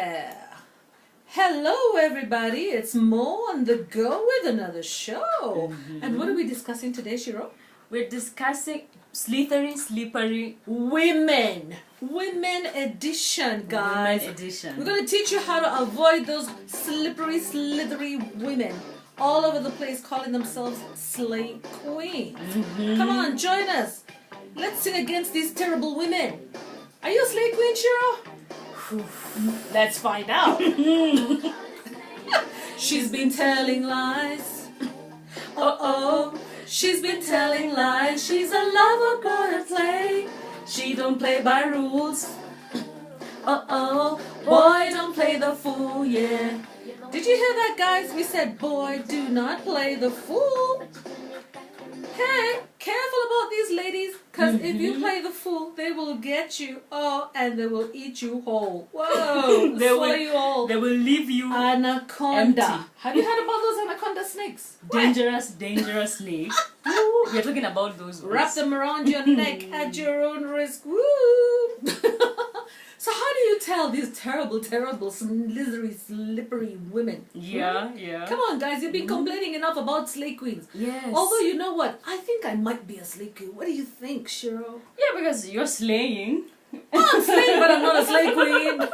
Yeah! Hello, everybody. It's Mo on the go with another show. And what are we discussing today, Shiro? We're discussing slippery Women. Women edition, guys. women edition. We're going to teach you how to avoid those slippery, slithery women all over the place calling themselves slay queens. Come on, join us. Let's sing against these terrible women. Are you a slay queen, Shiro? Let's find out. She's been telling lies. Uh-oh. She's been telling lies. She's a lover gonna play. She don't play by rules. Uh-oh. Boy, don't play the fool, yeah. Did you hear that, guys? We said, boy, do not play the fool. Hey, careful about these ladies, because if you play the fool, they will get you, and they will eat you whole. Whoa, They swallow will- you all. They will leave you Anaconda. empty. Have you heard about those anaconda snakes? dangerous snake. Woo, we're talking about those ones. Wrap them around your neck at your own risk. Woo! So how do you tell these terrible, slithery, slippery women? Yeah. Come on, guys, you've been complaining enough about slay queens. Yes. Although, you know what? I think I might be a slay queen. What do you think, Shiro? Yeah, because you're slaying. I'm slaying, but I'm not a slay queen.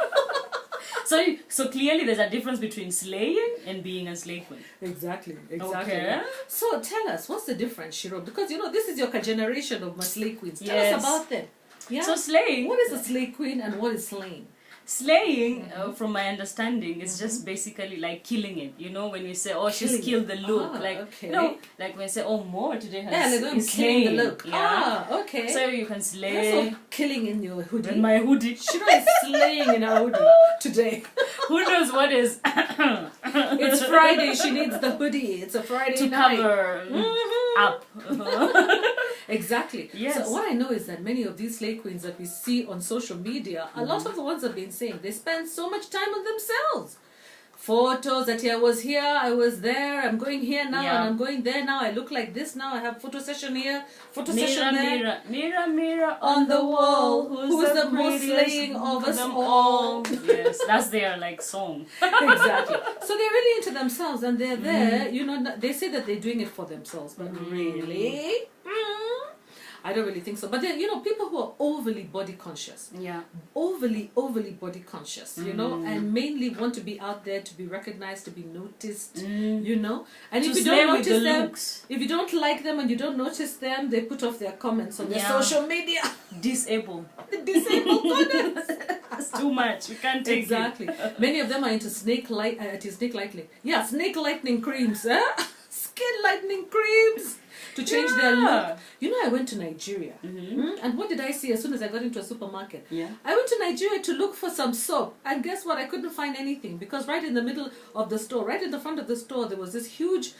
So clearly there's a difference between slaying and being a slay queen. Exactly. Okay. So tell us, what's the difference, Shiro? Because, this is your generation of my slay queens. Tell Yes. us about them. Yeah? So slaying. What is a slay queen and what is slaying? Slaying, from my understanding, is just basically like killing it. You know, when we say, oh, she's Killing killed it. the look. Ah, like, okay. no, like when we say, oh, more today Yeah, has like I'm is killing slaying. the look. Yeah. Ah, okay. So you can That's slay. all killing in your hoodie. In my hoodie. Shiro is slaying in her hoodie today. Who knows what is It's Friday. She needs the hoodie. It's a Friday to night. cover up. Exactly. Yes. So what I know is that many of these slay queens that we see on social media, a lot of the ones have been saying they spend so much time on themselves. Photos that I was here, I was there, I'm going here now, Yeah. and I'm going there now. I look like this now. I have photo session here, photo session Mirror, there. mirror, mirror On the wall, who's the most prettiest slaying of us them all? Yes, that's their like song. Exactly. So they're really into themselves, and they're there. They say that they're doing it for themselves, but really, I don't really think so. But then, people who are overly body conscious, Yeah. overly body conscious, and mainly want to be out there, to be recognized, to be noticed, And To if you slay don't with notice the them, looks. if you don't like them and you don't notice them, they put off their comments on their Yeah. social media. Disable. Disabled comments. That's too much. We can't take Exactly. Many of them are into snake lightning. Yeah, snake lightning creams. Skin lightening creams to change their look. I went to Nigeria. And what did I see as soon as I got into a supermarket? Yeah. I went to Nigeria to look for some soap. And guess what? I couldn't find anything. Because right in the middle of the store, right in the front of the store, there was this huge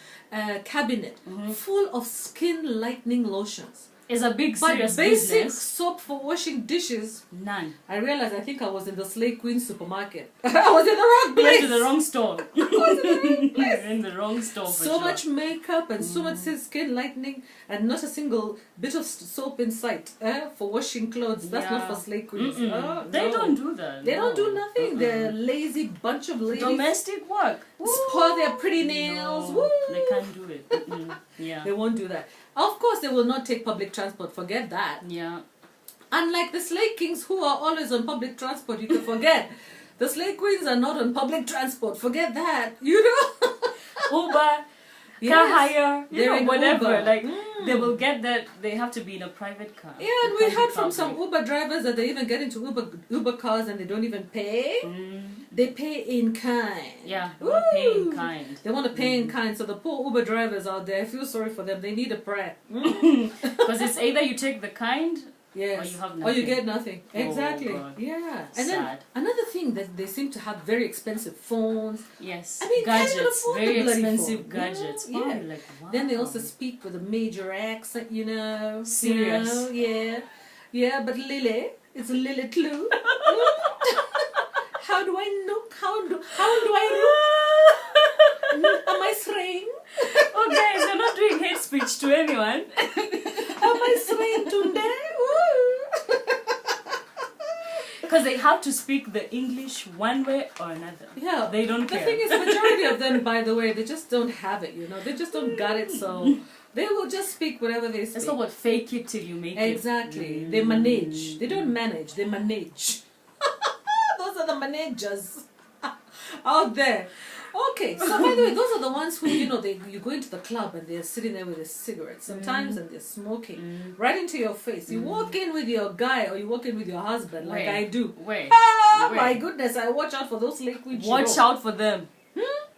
cabinet full of skin lightening lotions. It's a big But serious basic business. soap for washing dishes, None. I realized I think I was in the Slay Queen supermarket. I was in the wrong We went place. to the wrong store. I was in the wrong place. in the wrong store for So sure. much makeup and so much skin lightening and not a single bit of soap in sight for washing clothes. That's not Yeah. for Slay Queens. Oh, They no. don't do that. They don't do no. nothing. They're a lazy bunch of ladies. Domestic work. Spoil their pretty nails. No, Woo. they can't do it. Yeah. They won't do that. Of course, they will not take public transport. Forget that. Yeah. Unlike the Slay Kings who are always on public transport, you can forget. The Slay Queens are not on public transport. Forget that. Uber, Yes. car hire, They're in whatever. Uber. Like they will get that. They have to be in a private car. Yeah, and It we can't be heard from public. some Uber drivers that they even get into Uber cars and they don't even pay. They pay in kind. Yeah, they want to pay in Woo. kind. They want to pay in kind. So the poor Uber drivers out there, I feel sorry for them. They need a prayer. Because it's either you take the kind. Yes. Or you have Or you nothing. get nothing. Oh, Exactly. God. Yeah. And then Sad. another thing that they seem to have very expensive phones. Yes. I mean, can't even gadgets, afford very the bloody expensive phone. gadgets. Yeah. Oh, like, wow. Then they also speak with a major accent, Serious. Yeah. Yeah, but Lily, it's Lily Clue. How do I look? How do I look? Am I straying? Oh, guys, you're not doing hate speech to anyone. Am I straying today? Because they have to speak the English one way or another. Yeah. They don't The care. thing is, majority of them, by the way, they just don't have it, you know. They just don't got it, so they will just speak whatever they speak. It's not what fake it till you make it. Exactly. They manage. They don't manage, they manage. Those are the managers out there. Okay, so by the way, those are the ones who, you know, you go into the club and they're sitting there with a cigarette sometimes and they're smoking right into your face. You walk in with your guy or you walk in with your husband like I do. My goodness, I watch out for those slay queens. Watch out for them.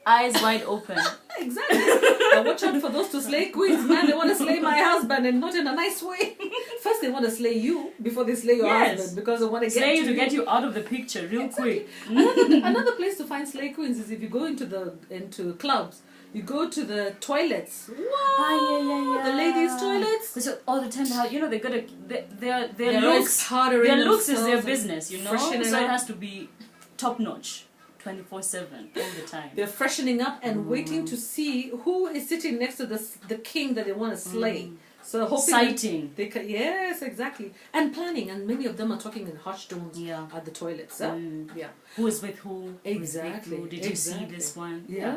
Eyes wide open. Exactly. I watch out for those two slay queens, man. They want to slay my husband and not in a nice way. First they want to slay you before they slay your husband because they want to slay you to get you out of the picture real quick. Another place to find slay queens is if you go into clubs. You go to the toilets. Wow. The ladies' toilets. So all the time, you know, they gotta their looks. Their looks is their business, you know. So it up. has to be top notch. 24/7 all the time. They're freshening up and waiting to see who is sitting next to the king that they want to slay. So hoping sighting. They can, yes, exactly. And planning, and many of them are talking in hushed tones at the toilets. Yeah. Who is with who? Exactly. Who? Did you see this one? Yeah.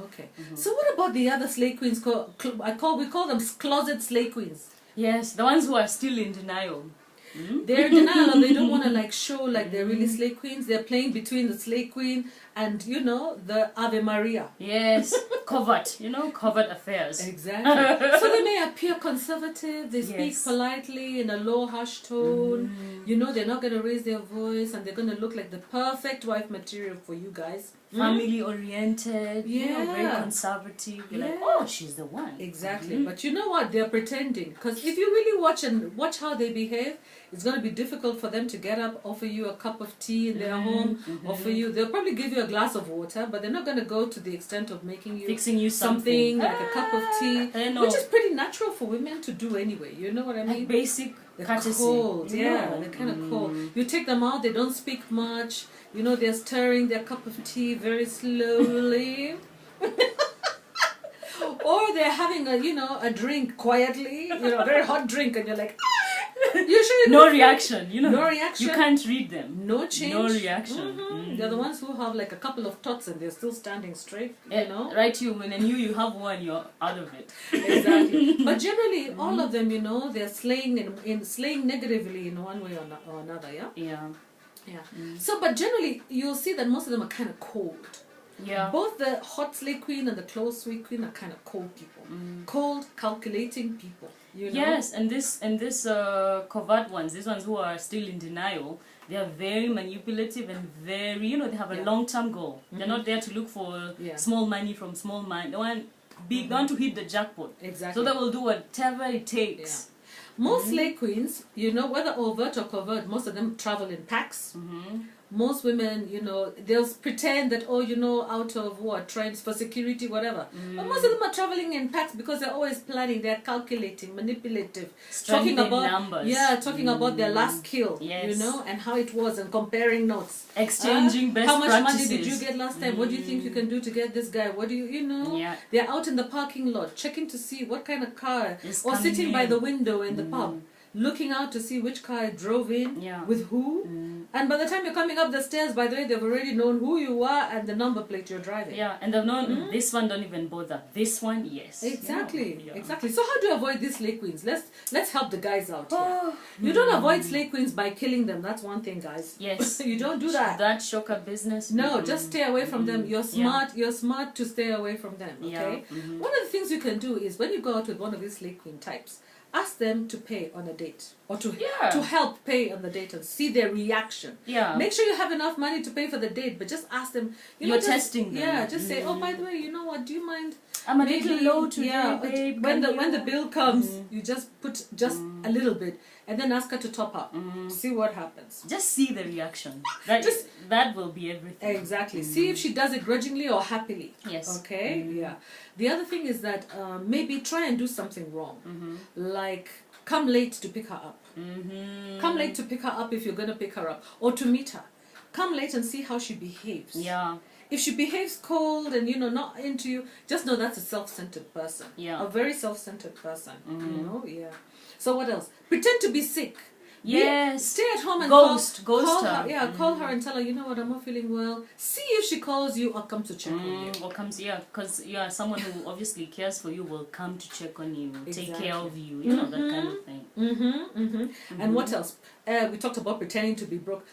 Okay. So what about the other slay queens? We call them closet slay queens. Yes, the ones who are still in denial. They're in denial and they don't want to like show like they're really slay queens. They're playing between the slay queen and, you know, the Ave Maria. Yes, covert, you know, covert affairs. Exactly. So they may appear conservative, they speak politely in a low hush tone. You know, they're not going to raise their voice and they're going to look like the perfect wife material for you guys. Family oriented, you know, very conservative. You're like, oh, she's the one. Exactly. But you know what? They're pretending. Because if you really watch how they behave, it's going to be difficult for them to get up, offer you a cup of tea in their home, offer you, they'll probably give you a glass of water, but they're not going to go to the extent of fixing you something like a cup of tea, which is pretty natural for women to do anyway. You know what I mean? Like basic courtesy. Cold, they're kind of cold. You take them out, they don't speak much. You know, they're stirring their cup of tea very slowly. Or they're having a drink quietly, a very hot drink, and you're like, usually no reaction, no reaction. You can't read them. No change. No reaction. They're the ones who have like a couple of tots and they're still standing straight, you know. Right, when you have one, you're out of it. Exactly. But generally, all of them, they're slaying negatively in one way or another, yeah? Yeah. So, but generally, you'll see that most of them are kind of cold. Yeah. Both the hot slay queen and the close sweet queen are kind of cold people. Cold, calculating people. You know? Yes, and this covert ones, these ones who are still in denial, they are very manipulative and very, they have a long-term goal. They're not there to look for small money from small money. They want to hit the jackpot. Exactly. So they will do whatever it takes. Most slay queens, whether overt or covert, most of them travel in packs. Most women, they'll pretend that, out of what, trends for security, whatever. But most of them are traveling in packs because they're always planning, they're calculating, manipulative. Talking about numbers. Yeah, talking about their last kill, yes. And how it was and comparing notes. Exchanging best practices. How much money did you get last time? What do you think you can do to get this guy? What do you, Yeah. They're out in the parking lot, checking to see what kind of car, or sitting in by the window in the pub, looking out to see which car drove in, with who. And by the time you're coming up the stairs, by the way, they've already known who you are and the number plate you're driving. Yeah, and they've known this one don't even bother. This one, yes. Exactly, exactly. So how do you avoid these slay queens? Let's help the guys out here. You don't avoid slay queens by killing them. That's one thing, guys. Yes. You don't do that. That shocker business. No, just stay away from them. You're smart. You're smart to stay away from them. Okay. One of the things you can do is when you go out with one of these slay queen types, ask them to pay on a date or to help pay on the date and see their reaction. Yeah. Make sure you have enough money to pay for the date, but just ask them. You're testing them. Yeah, just say, oh, by the way, you know what? Do you mind? I'm a little low today, babe. When the bill comes, you just put a little bit, and then ask her to top up. See what happens. Just see the reaction. That will be everything. Exactly. See if she does it grudgingly or happily. Yes. Okay. Yeah. The other thing is that maybe try and do something wrong, like come late to pick her up. Come late to pick her up if you're going to pick her up, or to meet her. Come late and see how she behaves. Yeah. If she behaves cold and not into you, just know that's a self-centered person. Yeah. A very self-centered person. Yeah. So what else? Pretend to be sick. Yes. Stay at home and Ghost call her. her. Yeah, call her and tell her, you know what, I'm not feeling well. See if she calls you or comes to check on you. Or comes, because someone who obviously cares for you will come to check on you, take care of you, you know, that kind of thing. And what else? We talked about pretending to be broke.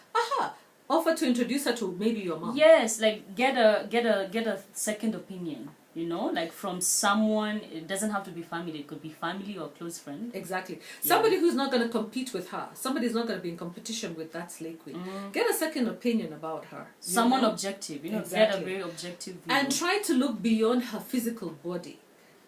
Offer to introduce her to maybe your mom. Yes, like get a second opinion. You know, like from someone. It doesn't have to be family. It could be family or close friend. Exactly. Somebody who's not going to compete with her. Somebody's not going to be in competition with that slay queen. Get a second opinion about her. Someone objective. You know, get a very objective view. And try to look beyond her physical body.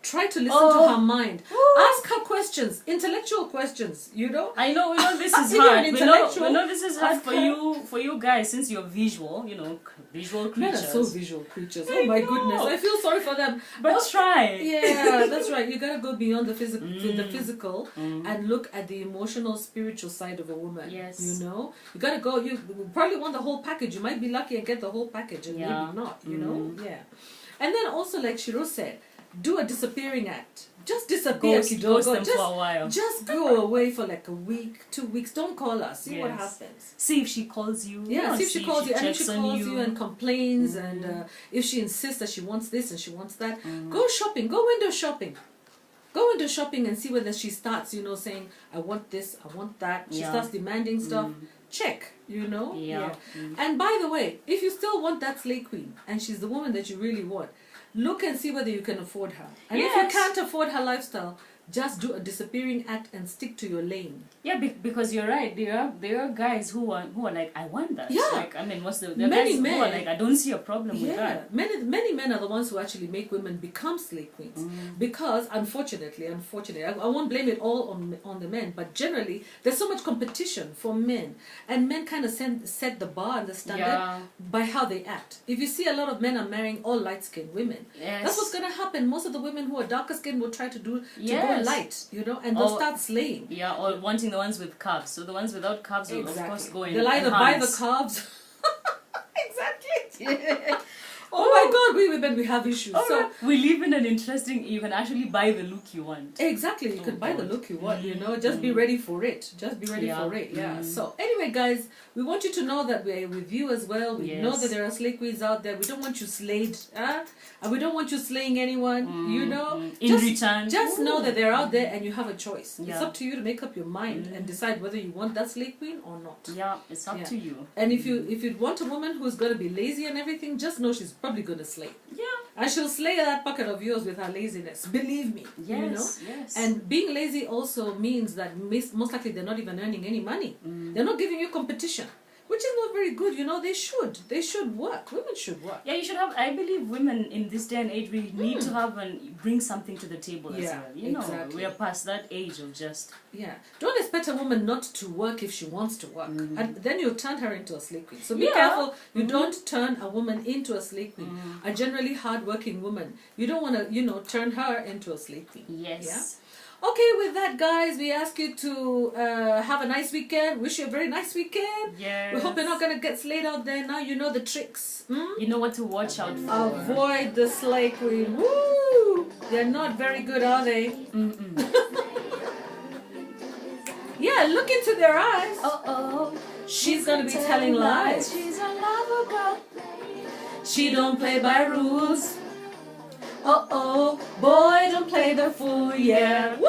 Try to listen to her mind. Ask her questions, intellectual questions. You know. I know this is hard. We know this is hard for you guys, since you're visual. You know, visual creatures. Men are so visual creatures. Oh my goodness, I feel sorry for them. But try. Yeah, that's right. You gotta go beyond the physical, and look at the emotional, spiritual side of a woman. Yes. You know, you gotta go. You probably want the whole package. You might be lucky and get the whole package, and maybe not. You know. Yeah. And then also, like Shiro said, do a disappearing act. Just disappear. Ghost them for a while. Just go away for like a week, 2 weeks. Don't call us. See what happens. See if she calls you. Yeah, see if she calls you. And if she calls you and complains, and if she insists that she wants this and she wants that, go shopping. Go window shopping. Go window shopping and see whether she starts, saying, I want this, I want that. She starts demanding stuff. Check, Yeah. And by the way, if you still want that slay queen and she's the woman that you really want, look and see whether you can afford her. And if you can't afford her lifestyle, just do a disappearing act and stick to your lane. Yeah, because you're right. There are guys who are like, I want that. Yeah. Like, I mean, many men who are like, I don't see a problem with that. Many men are the ones who actually make women become slave queens. Because unfortunately, I won't blame it all on the men, but generally there's so much competition for men, and men kind of set the bar and the standard by how they act. If you see a lot of men are marrying all light-skinned women, that's what's going to happen. Most of the women who are darker skinned will try to go light, and they'll start slaying. Yeah, or wanting the ones with calves. So the ones without calves will of course go in. They'll either buy the calves. Exactly. Yeah. Oh my God, we women, we have issues. So we live in an interesting. You can actually buy the look you want. Exactly, you can buy the look you want. Just be ready for it. Just be ready for it. Yeah. So anyway, guys, we want you to know that we're with you as well. We know that there are slay queens out there. We don't want you slayed, and we don't want you slaying anyone. In return, just know that they're out there, and you have a choice. It's up to you to make up your mind and decide whether you want that slay queen or not. Yeah, it's up to you. And if you want a woman who's going to be lazy and everything, just know she's probably going to slay. Yeah. And she'll slay that bucket of yours with her laziness. Believe me. Yes. And being lazy also means that most likely they're not even earning any money. They're not giving you competition, which is not very good. They should work. Women should work. Yeah, you should have. I believe women in this day and age, we need to have and bring something to the table as well. Exactly. We are past that age of just. Yeah. Don't expect a woman not to work if she wants to work. And then you'll turn her into a slave queen. So be careful. You don't turn a woman into a slave queen. A generally hard-working woman. You don't want to, turn her into a slave queen. Yes. Yeah? Okay, with that, guys, we ask you to have a nice weekend. Wish you a very nice weekend. Yes. We hope you're not going to get slayed out there. Now you know the tricks. You know what to watch out for. Avoid the slay queen. Woo! They're not very good, are they? Yeah, look into their eyes. She's going to be telling lies. She's a lover girl. She don't play by rules. Boy, don't play the fool, yeah. Woo!